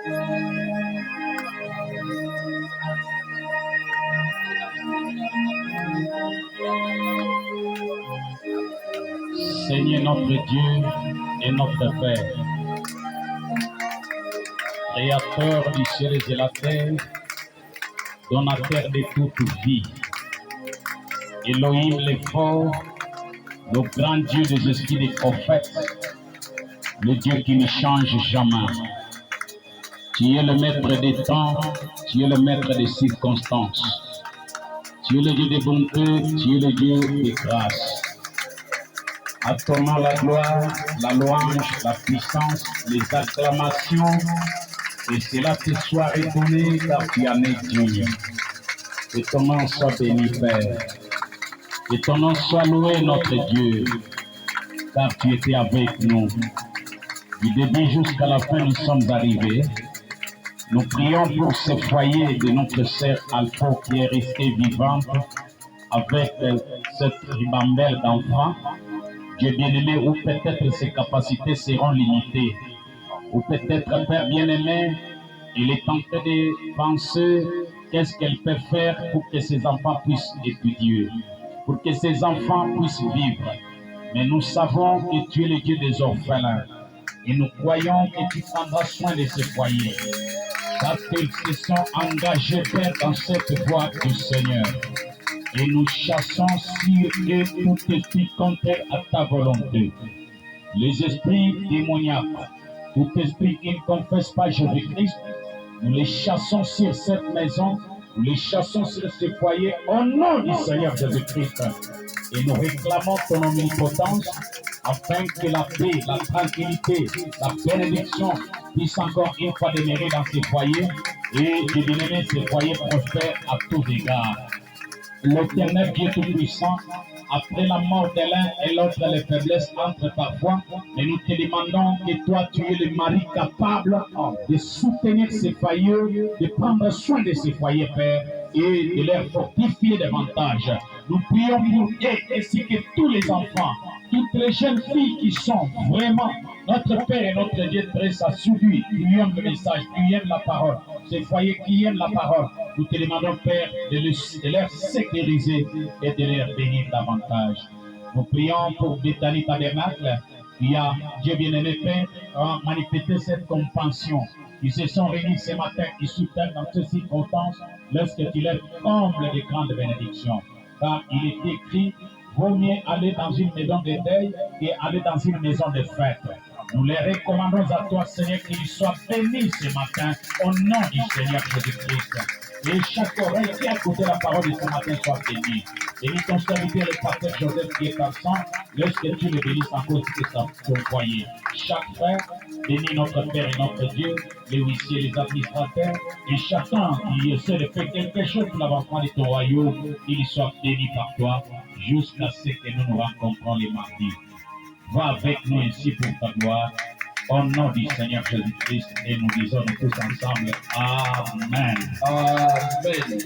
Seigneur notre Dieu et notre Père, Créateur du ciel et de la terre, donateur de toute vie, Elohim le fort, le grand Dieu des esprits des prophètes, le Dieu qui ne change jamais. Tu es le maître des temps, tu es le maître des circonstances. Tu es le Dieu de bonté, tu es le Dieu de grâce. À ton nom la gloire, la louange, la puissance, les acclamations, et cela te soit redonné car tu en es digne. Que ton nom soit béni, Père. Que ton nom soit loué, notre Dieu, car tu étais avec nous. Du début jusqu'à la fin, nous sommes arrivés. Nous prions pour ce foyer de notre sœur Alpha qui est restée vivante avec cette ribambelle d'enfants. Dieu bien-aimé, ou peut-être ses capacités seront limitées. Ou peut-être, Père bien-aimé, il est tenté de penser qu'est-ce qu'elle peut faire pour que ses enfants puissent étudier, pour que ses enfants puissent vivre. Mais nous savons que tu es le Dieu des orphelins. Et nous croyons que tu prendras soin de ce foyer. Car qu'ils se sont engagés, Père, dans cette voie du Seigneur. Et nous chassons sur eux tout esprit contraire à ta volonté. Les esprits démoniaques, tout esprit qui ne confesse pas Jésus-Christ, nous les chassons sur cette maison, nous les chassons sur ce foyer au nom du Seigneur Jésus-Christ. Et nous réclamons ton omnipotence afin que la paix, la tranquillité, la bénédiction puissent encore une fois demeurer dans ces foyers et de bien-aimer ces foyers prospères à tous égards. L'Éternel Dieu Tout-Puissant, après la mort de l'un et l'autre, les faiblesses entrent parfois, mais nous te demandons que toi, tu es le mari capable de soutenir ces foyers, de prendre soin de ces foyers, Père, et de les fortifier davantage. Nous prions pour eux ainsi que tous les enfants, toutes les jeunes filles qui sont vraiment notre Père et notre Dieu très assidus, qui aiment le message, qui aiment la parole. Ces foyers qui aiment la parole, nous te demandons, Père, de les sécuriser et de les bénir davantage. Nous prions pour Bethany Tabernacle, qui a, Dieu bien-aimé, Père, a manifesté cette compassion. Ils se sont réunis ce matin, ils soutiennent dans ces circonstances, lorsque tu leur combles de grandes bénédictions. Car il est écrit, vaut mieux aller dans une maison de deuil qu'aller dans une maison de fête. Nous les recommandons à toi, Seigneur, qu'ils soient bénis ce matin au nom du Seigneur Jésus-Christ. Et chaque oreille qui a écouté la parole de ce matin soit bénie. Bénis ton serviteur, le pasteur Joseph qui est absent, lorsque tu le bénisses en cause de ton foyer. Chaque frère, bénis notre Père et notre Dieu, les huissiers, les administrateurs, et chacun qui essaie de faire quelque chose pour l'avancement de ton royaume, qu'il soit béni par toi, jusqu'à ce que nous nous rencontrons les mardis. Va avec nous ainsi pour ta gloire, au nom du Seigneur Jésus-Christ, et nous disons tous ensemble, Amen. Amen.